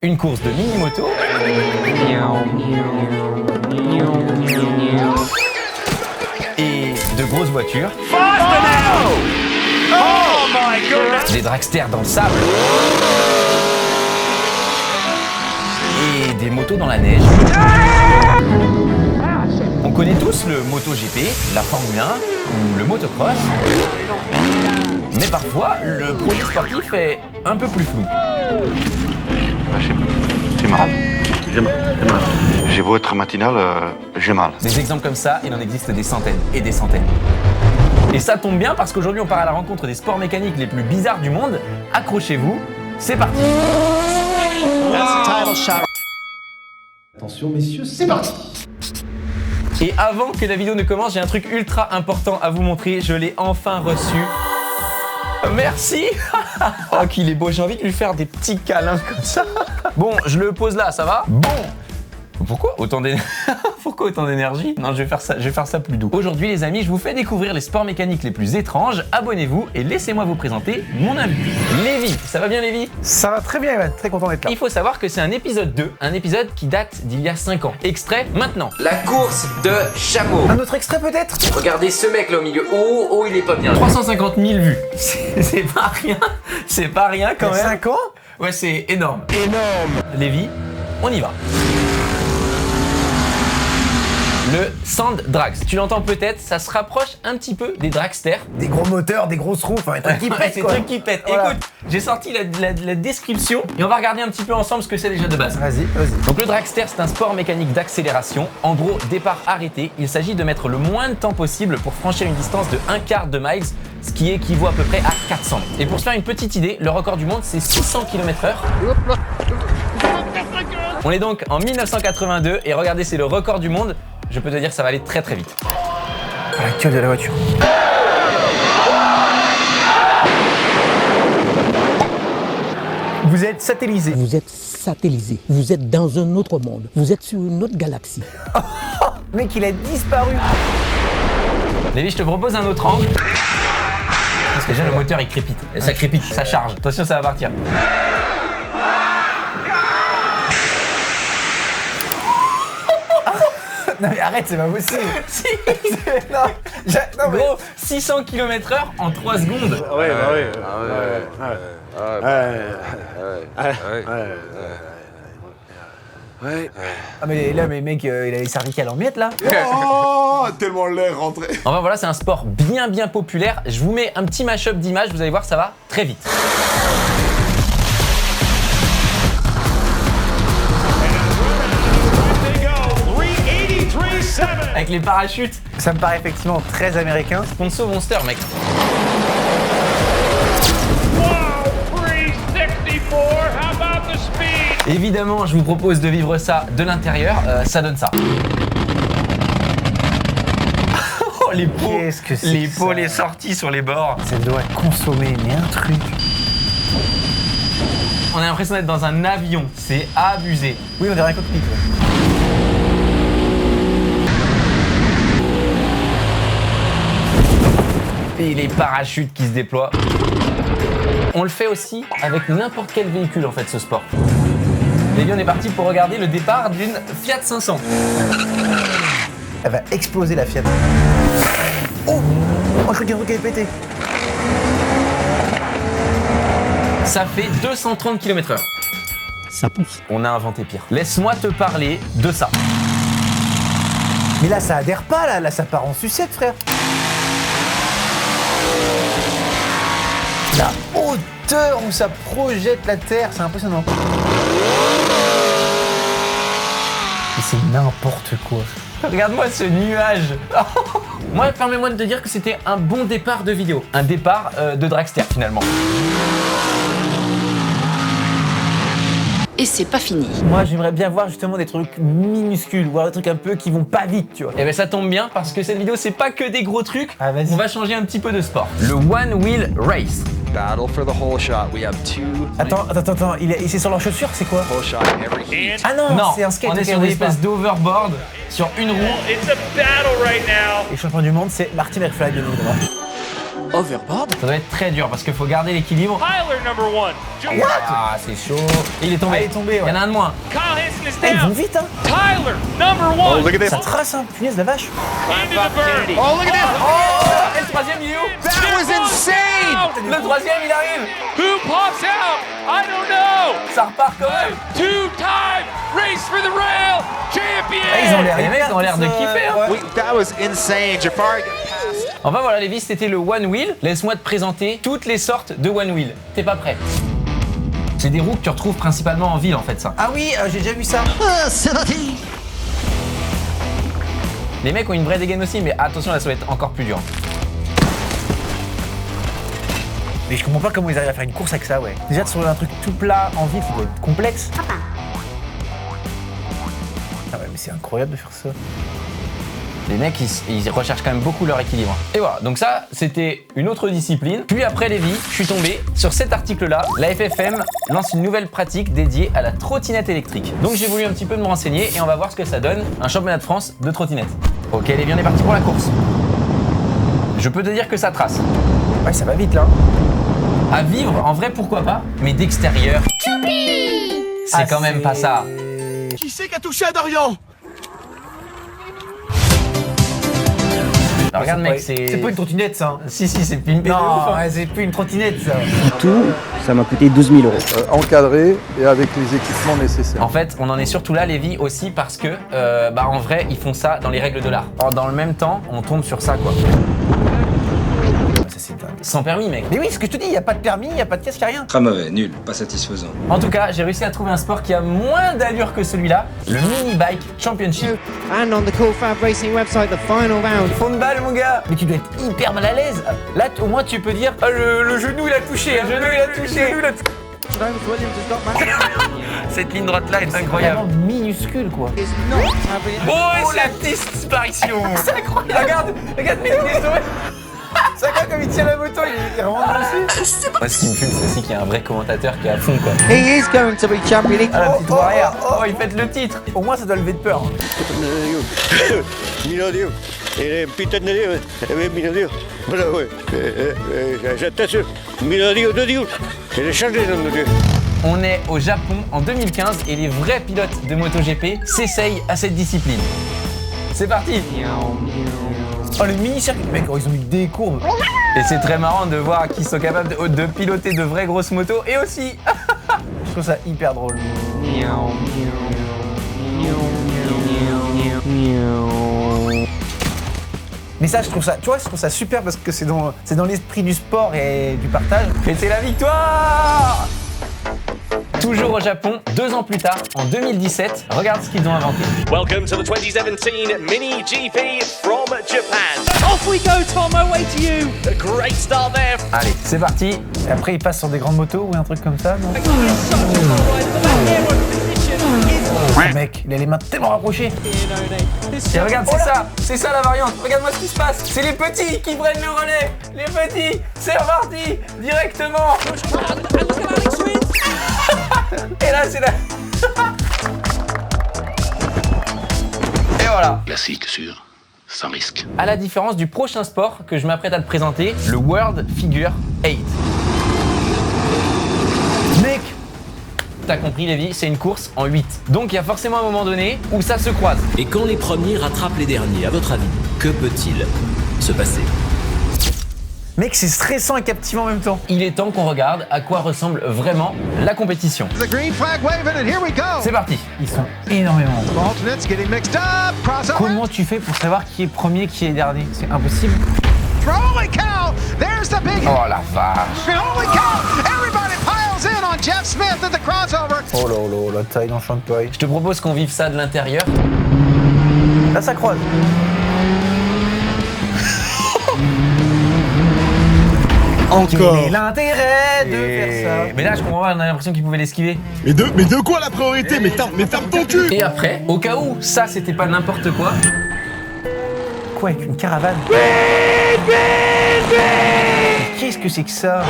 Une course de mini-moto. Et de grosses voitures. Oh my goodness! Des dragsters dans le sable. Et des motos dans la neige. On connaît tous le MotoGP, la Formule 1 ou le motocross. Mais parfois, le projet sportif est un peu plus flou. J'ai mal. J'ai beau être matinal, j'ai mal. Des exemples comme ça, il en existe des centaines et des centaines. Et ça tombe bien parce qu'aujourd'hui on part à la rencontre des sports mécaniques les plus bizarres du monde. Accrochez-vous, c'est parti. Attention messieurs, c'est parti. Et avant que la vidéo ne commence, j'ai un truc ultra important à vous montrer. Je l'ai enfin reçu. Merci. Oh qu'il est beau, j'ai envie de lui faire des petits câlins comme ça. Bon, je le pose là, ça va? Bon. Pourquoi autant d'énergie? Pourquoi autant d'énergie? Non, je vais faire ça plus doux. Aujourd'hui les amis, je vous fais découvrir les sports mécaniques les plus étranges. Abonnez-vous et laissez-moi vous présenter mon invité. Lévi, ça va bien Lévi? Ça va très bien Evan, très content d'être là. Il faut savoir que c'est un épisode 2, un épisode qui date d'il y a 5 ans. Extrait maintenant. La course de chameau. Un autre extrait peut-être? Regardez ce mec là au milieu. Oh, il est pas bien. 350 000 vues. C'est pas rien. C'est pas rien quand même. 5 ans? Ouais, c'est énorme. Énorme. Lévi, on y va. Le Sand Drags. Tu l'entends peut-être, ça se rapproche un petit peu des dragsters. Des gros moteurs, des grosses roues, enfin un truc qui pète C'est quoi. des trucs qui pètent. Voilà. Écoute, j'ai sorti la description et on va regarder un petit peu ensemble ce que c'est déjà de base. Vas-y. Donc le dragster, c'est un sport mécanique d'accélération. En gros, départ arrêté. Il s'agit de mettre le moins de temps possible pour franchir une distance de 1/4 de miles, ce qui équivaut à peu près à 400 mètres. Et pour se faire une petite idée, le record du monde, c'est 600 km/h. On est donc en 1982 et regardez, c'est le record du monde. Je peux te dire que ça va aller très très vite. À la queue de la voiture. Vous êtes satellisé. Vous êtes satellisé, vous êtes dans un autre monde, vous êtes sur une autre galaxie. Le mec il a disparu. Lévi, je te propose un autre angle. Parce que déjà le moteur il crépite. Et ça crépite, ça charge. Attention, ça va partir. Non mais arrête, c'est pas possible. Si. Non, mais... Gros, 600 km/h en 3 secondes. Ah mais là, mais mec, il a les cervicales en miettes là. Oh, tellement l'air rentré. Enfin voilà, c'est un sport bien populaire. Je vous mets un petit mash-up d'images, vous allez voir, ça va très vite. Avec les parachutes. Ça me paraît effectivement très américain. Sponsor Monster, mec. Évidemment, je vous propose de vivre ça de l'intérieur. Ça donne ça. Oh, les pots. Qu'est-ce que c'est Les que pots, ça les sorties sur les bords. Ça doit consommer, mais un truc. On a l'impression d'être dans un avion. C'est abusé. Oui, on dirait un cockpit. Ouais. Et les parachutes qui se déploient. On le fait aussi avec n'importe quel véhicule en fait, ce sport. Lévi, on est parti pour regarder le départ d'une Fiat 500. Elle va exploser la Fiat. Oh, je crois qu'il y a un truc qui avait pété. Ça fait 230 km/h. Ça pousse. On a inventé pire. Laisse-moi te parler de ça. Mais là, ça adhère pas, là ça part en sucette, frère. La hauteur où ça projette la terre, c'est impressionnant. Et c'est n'importe quoi. Regarde-moi ce nuage. Moi, permets-moi de te dire que c'était un bon départ de vidéo. Un départ de dragster finalement. Et c'est pas fini. Moi, j'aimerais bien voir justement des trucs minuscules, voir des trucs un peu qui vont pas vite, tu vois. Et ben ça tombe bien parce que cette vidéo c'est pas que des gros trucs. Ah, vas-y. On va changer un petit peu de sport. Le One Wheel Race. Battle for the whole shot. We have two Attends, c'est sur leurs chaussures, c'est quoi? whole shot in every heat. Ah non, Non, c'est un skate. on est ok, sur oui, des espèces d'overboard sur une roue. It's a battle right now. Et le champion du monde, c'est Martin McFly, bien évidemment. Overboard? Ça doit être très dur parce qu'il faut garder l'équilibre. Tyler, number 1. Ah, c'est chaud. Et il est tombé. Ah, il est tombé, ouais. Il y en a un de moins. Kyle Hansen is Eh, ils vont down. vite, hein. Tyler, number 1. Oh, look at this. Ça trace, hein. Punaise, la vache. Into the bird. Oh, look at this. Oh, et le troisième, il est où? That was insane. Le troisième, il arrive. Who pops out? I don't know. Ça repart quand même. Two-time race for the rail champion. Ah, ils ont l'air Les mecs ont l'air de tous, kiffer, hein. ouais. That was insane. Jafari got past. Enfin voilà, Lévis, c'était le One Wheel. Laisse-moi te présenter toutes les sortes de One Wheel. T'es pas prêt? C'est des roues que tu retrouves principalement en ville en fait, ça. Ah oui, j'ai déjà vu ça. Les mecs ont une vraie dégaine aussi, mais attention, là ça va être encore plus dur. Mais je comprends pas comment ils arrivent à faire une course avec ça, ouais. Déjà, sur un truc tout plat en ville, ça doit être complexe. Ah ouais, mais c'est incroyable de faire ça. Les mecs, ils recherchent quand même beaucoup leur équilibre. Et voilà, donc ça, c'était une autre discipline. Puis après Lévis, je suis tombé sur cet article-là. La FFM lance une nouvelle pratique dédiée à la trottinette électrique. Donc j'ai voulu un petit peu me renseigner et on va voir ce que ça donne, un championnat de France de trottinette. Ok, Lévis, on est parti pour la course. Je peux te dire que ça trace. Ouais, ça va vite, là. À vivre, en vrai, pourquoi pas, mais d'extérieur, c'est quand même pas ça. Qui c'est qui a touché à Dorian? Alors, regarde, mec, c'est... C'est pas une trottinette, ça. Si, c'est pimpé de ouf, Non, hein. ouais, c'est plus une trottinette, ça. Tout, ça m'a coûté 12 000 euros. Encadré et avec les équipements nécessaires. En fait, on en est surtout là, Lévis, aussi parce que, en vrai, ils font ça dans les règles de l'art. Or, dans le même temps, on tombe sur ça, quoi. Ça, c'est dingue. Sans permis, mec. Mais oui, ce que je te dis, il n'y a pas de permis, il n'y a pas de casque, y a rien. Très mauvais, nul, pas satisfaisant. En tout cas, j'ai réussi à trouver un sport qui a moins d'allure que celui-là, le Mini Bike Championship. And on the Cool Fab Racing website, the final round. Fond de balle, mon gars. Mais tu dois être hyper mal à l'aise. Là, au moins, tu peux dire, ah, le genou, il a touché. Le genou, il a touché. Cette ligne droite-là est incroyable. Vraiment minuscule, quoi. Oh, et c'est la disparition. C'est incroyable. Regarde, mais il est tombé. C'est quoi comme il tire la moto, il remonte dessus. Moi, ce qui me fume, c'est aussi qu'il y a un vrai commentateur qui est à fond, quoi. He is going to be champion. Ah, la petite voix arrière. Oh, il fait le titre. Au moins, ça doit lever de peur. On est au Japon en 2015 et les vrais pilotes de MotoGP s'essayent à cette discipline. C'est parti. Oh, le mini-circuit. Mec, oh, ils ont mis des courbes. Et c'est très marrant de voir qu'ils sont capables de piloter de vraies grosses motos et aussi... Je trouve ça hyper drôle. Mais ça, je trouve ça, tu vois, je trouve ça super parce que c'est dans l'esprit du sport et du partage. Et c'est la victoire! Toujours au Japon, 2 ans plus tard, en 2017, regarde ce qu'ils ont inventé. Welcome to the 2017 Mini GP from Japan. Off we go, Tom, away to you. A great start there. Allez, c'est parti. Et après, ils passent sur des grandes motos ou un truc comme ça, non? Le mec, il a les mains tellement rapprochées. Et regarde, c'est ça la variante. Regarde-moi ce qui se passe. C'est les petits qui prennent le relais. Les petits, c'est reparti directement. Et là, c'est la... Et voilà. Classique sûr, sans risque. À la différence du prochain sport que je m'apprête à te présenter, le World Figure 8. Mec, t'as compris, Lévi, c'est une course en 8. Donc il y a forcément un moment donné où ça se croise. Et quand les premiers rattrapent les derniers, à votre avis, que peut-il se passer? Mec, c'est stressant et captivant en même temps. Il est temps qu'on regarde à quoi ressemble vraiment la compétition. C'est parti. Ils sont énormément. Comment tu fais pour savoir qui est premier, qui est dernier? C'est impossible. Oh la vache. Oh là là, la taille dans le champ de paille. Je te propose qu'on vive ça de l'intérieur. Là, ça croise. Encore. Quel est l'intérêt de faire ça? Mais là, je comprends pas, on a l'impression qu'il pouvait l'esquiver. Mais de quoi la priorité? Mais ferme ton cul. Et après, au cas où ça c'était pas n'importe quoi, Quoi, avec une caravane? Qu'est-ce que c'est que ça?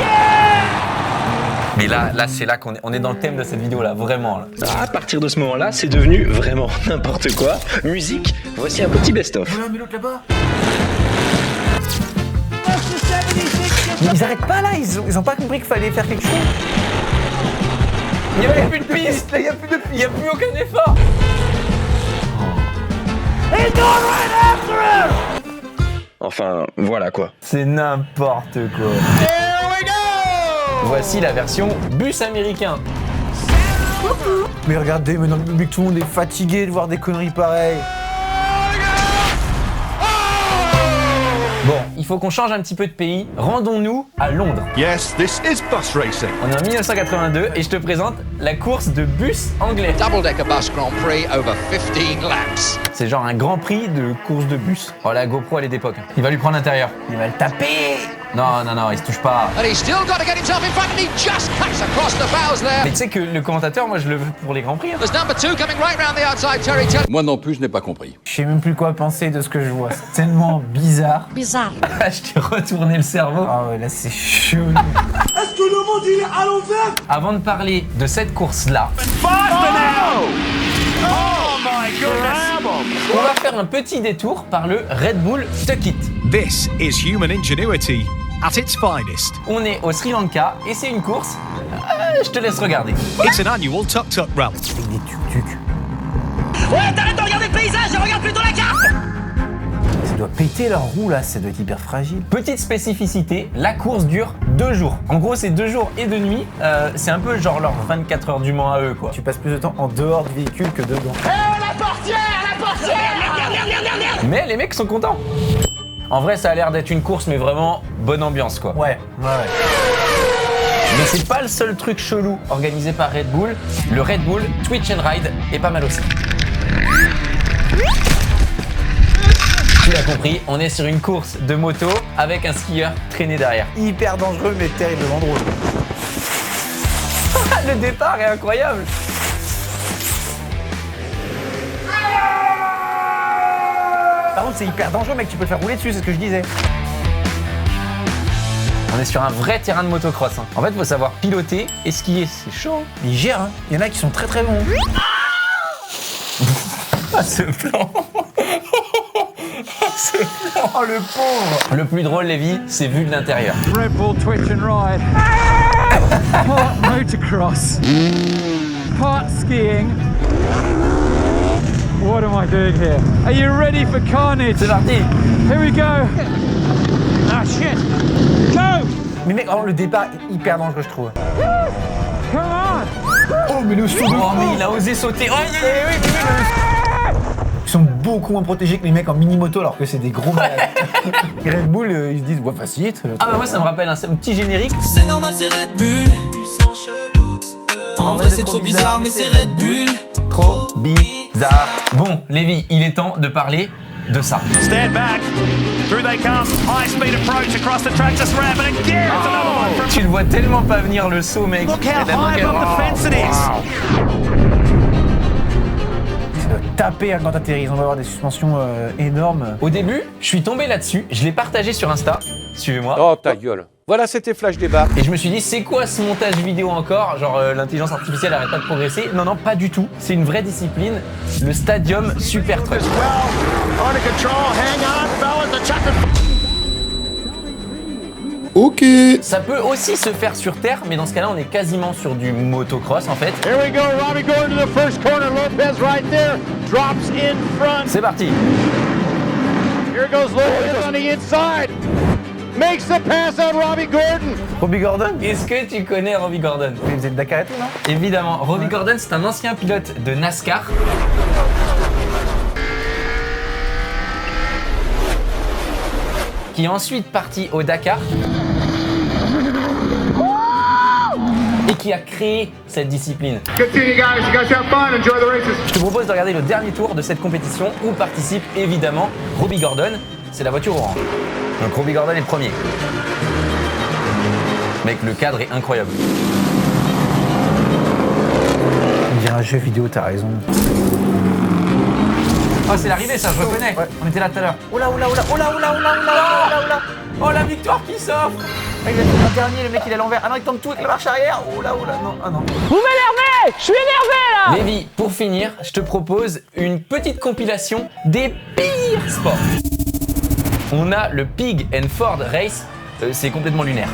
mais là c'est là qu'on est dans le thème de cette vidéo là, vraiment là. À partir de ce moment-là, c'est devenu vraiment n'importe quoi. Musique, voici un petit best-of. Voilà, mais l'autre là-bas. Ils arrêtent pas là, ils ont pas compris qu'il fallait faire quelque chose. Il n'y avait plus de piste, il n'y a plus de piste, il n'y a plus aucun effort. Enfin, voilà quoi. C'est n'importe quoi. Voici la version bus américain. Mais regardez, mais dans le public, tout le monde est fatigué de voir des conneries pareilles. Bon, il faut qu'on change un petit peu de pays. Rendons-nous à Londres. Yes, this is bus racing. On est en 1982 et je te présente la course de bus anglais. Double-decker bus Grand Prix over 15 laps. C'est genre un grand prix de course de bus. Oh, la GoPro, elle est d'époque. Il va lui prendre l'intérieur. Il va le taper. Non, non, non, il se touche pas. And he's still got to get himself in front and he just cuts across the bows there. Mais tu sais que le commentateur, moi, je le veux pour les grands prix. Hein. There's number 2 coming right round the outside territory. Moi non plus, je n'ai pas compris. Je sais même plus quoi penser de ce que je vois. C'est tellement bizarre. Bizarre. Je t'ai retourné le cerveau. Ah ouais, là c'est chaud. Est-ce que le monde il est à l'envers? Avant de parler de cette course-là, on va faire un petit détour par le Red Bull Tuck It. This is human ingenuity at its finest. On est au Sri Lanka et c'est une course. Je te laisse regarder. It's an annual tuk-tuk rally. Avec des tuk-tuk. Ouais, t'arrêtes de regarder le paysage et regarde plutôt la carte. Ça doit péter leur roue là, ça doit être hyper fragile. Petite spécificité, la course dure 2 jours. En gros, c'est 2 jours et 2 nuits. C'est un peu genre leurs 24 heures du Mans à eux, quoi. Tu passes plus de temps en dehors du véhicule que dedans. La portière. Mais les mecs sont contents. En vrai, ça a l'air d'être une course, mais vraiment bonne ambiance, quoi. Ouais. Mais c'est pas le seul truc chelou organisé par Red Bull. Le Red Bull Twitch and Ride est pas mal aussi. Tu l'as compris, on est sur une course de moto avec un skieur traîné derrière. Hyper dangereux mais terriblement drôle. Le départ est incroyable. Par contre c'est hyper dangereux mec, tu peux le faire rouler dessus, c'est ce que je disais. On est sur un vrai terrain de motocross. Hein. En fait, il faut savoir piloter et skier, c'est chaud. Ils gèrent, hein. Il y en a qui sont très très bons. Ah, ce plan. Oh, le pauvre. Le plus drôle, Lévi, c'est vu de l'intérieur. Red Bull Twitch and Ride. Part motocross. Part skiing. What am I doing here? Are you ready for carnage? C'est parti. Here we go. Ah shit. Go. Mais mec, le départ est hyper dangereux je trouve. Come on. Oh mais le saut de Oh, mais il a osé sauter. Oh, Ils sont beaucoup moins protégés que les mecs en mini-moto alors que c'est des gros malades. Red Bull, ils se disent, ouais, facile. Ah bah moi ça me rappelle un petit générique. C'est normal, c'est Red Bull. En vrai, c'est trop bizarre, mais c'est Red Bull. Trop bizarre. Bon, Lévi, il est temps de parler de ça. Stand back. Through they come. High speed approach across the track. Just ramp and again. It's another one from. Tu le vois tellement pas venir le saut, mec. Look how high above the fence it is. Ça doit taper quand t'atterris, on va avoir des suspensions énormes. Au début, je suis tombé là-dessus, je l'ai partagé sur Insta. Suivez-moi. Oh ta gueule. Voilà, c'était Flash Débat. Et je me suis dit, c'est quoi ce montage vidéo encore? Genre, l'intelligence artificielle arrête pas de progresser. Non, non, pas du tout. C'est une vraie discipline. Le Stadium Super Truck. Ok. Ça peut aussi se faire sur terre, mais dans ce cas-là, on est quasiment sur du motocross en fait. Here we go, Robbie Gordon to the first corner. Lopez right there. Drops in front. C'est parti. Here goes Lopez on the inside. Makes the pass on Robbie Gordon. Robbie Gordon? Est-ce que tu connais Robbie Gordon? Il faisait de Dakar et tout, non? Évidemment, Robbie Gordon, c'est un ancien pilote de NASCAR. Qui est ensuite parti au Dakar. Et qui a créé cette discipline. Good seeing you guys. You guys have fun. Enjoy the races. Je te propose de regarder le dernier tour de cette compétition où participe évidemment Robbie Gordon. C'est la voiture orange. Donc Robbie Gordon est premier. Mec, le cadre est incroyable. On dirait un jeu vidéo, t'as raison. Oh, c'est l'arrivée, ça, je reconnais. Ouais. On était là tout à l'heure. Oh là, oh là, oh là, oh là, oh là, oh là, oh là, oh là. Oh, la victoire qui s'offre. Ah, il a fait un dernier, le mec il est à l'envers. Ah non, il tente tout avec la marche arrière. Oh là, non, ah non. Vous m'énervez. Je suis énervé là. Lévi, pour finir, je te propose une petite compilation des pires sports. On a le Pig and Ford Race c'est complètement lunaire.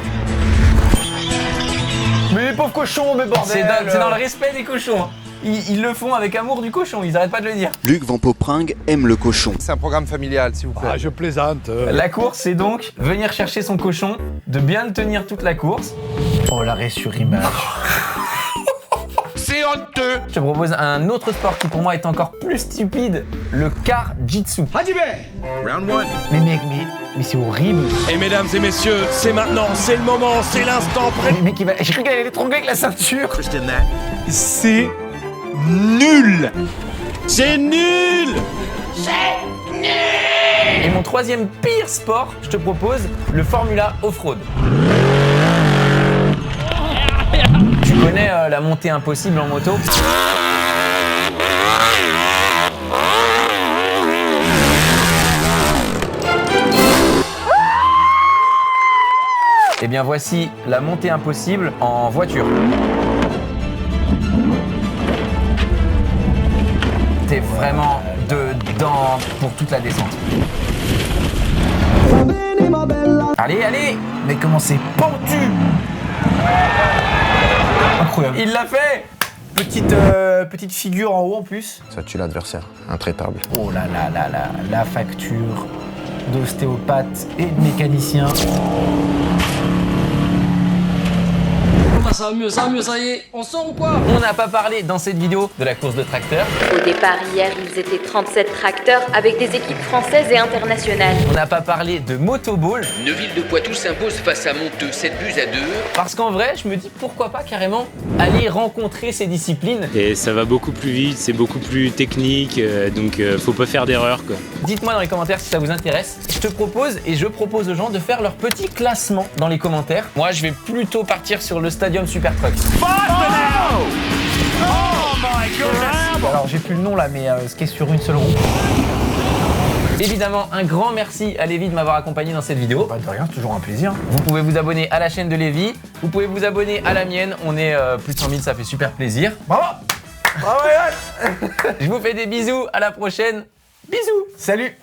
Mais les pauvres cochons, mais bordel. C'est dans le respect des cochons. Hein. Ils le font avec amour du cochon, ils arrêtent pas de le dire. Luc Van Popringue aime le cochon. C'est un programme familial, s'il vous plaît. Ah, je plaisante. La course, c'est donc venir chercher son cochon, de bien le tenir toute la course. Oh, l'arrêt sur image. C'est honteux. Je te propose un autre sport qui pour moi est encore plus stupide, le car-jitsu. Hajime! Round 1. Mais mec, mais c'est horrible. Et mesdames et messieurs, c'est maintenant, c'est le moment, c'est l'instant prêt. Le mec, j'ai cru qu'elle allait l'étrangler avec la ceinture. C'est nul. C'est nul. Et mon troisième pire sport, je te propose le Formula Off-Road. Tu connais la montée impossible en moto? Eh bien voici la montée impossible en voiture. T'es vraiment dedans pour toute la descente. Allez, allez! Mais comment c'est pentu! Incroyable. Il l'a fait! Petite figure en haut en plus. Ça tue l'adversaire, intraitable. Oh là là là là, la facture d'ostéopathe et de mécanicien. Ça va mieux, ça y est, on sort ou quoi? On n'a pas parlé dans cette vidéo de la course de tracteurs. Au départ hier, ils étaient 37 tracteurs avec des équipes françaises et internationales. On n'a pas parlé de motoball. Neuville de Poitou s'impose face à Monteux, 7 buts à 2. Parce qu'en vrai, je me dis pourquoi pas carrément aller rencontrer ces disciplines. Et ça va beaucoup plus vite, c'est beaucoup plus technique, donc faut pas faire d'erreur quoi. Dites-moi dans les commentaires si ça vous intéresse. Je te propose et je propose aux gens de faire leur petit classement dans les commentaires. Moi, je vais plutôt partir sur le Stadium Super Truck. Alors j'ai plus le nom là, mais ce qui est sur une seule roue. Évidemment, un grand merci à Lévi de m'avoir accompagné dans cette vidéo. Bah de rien, toujours un plaisir. Vous pouvez vous abonner à la chaîne de Lévi, vous pouvez vous abonner à la mienne, on est plus de 100 000, ça fait super plaisir. Bravo! Bravo Yann. Je vous fais des bisous, à la prochaine. Bisous. Salut.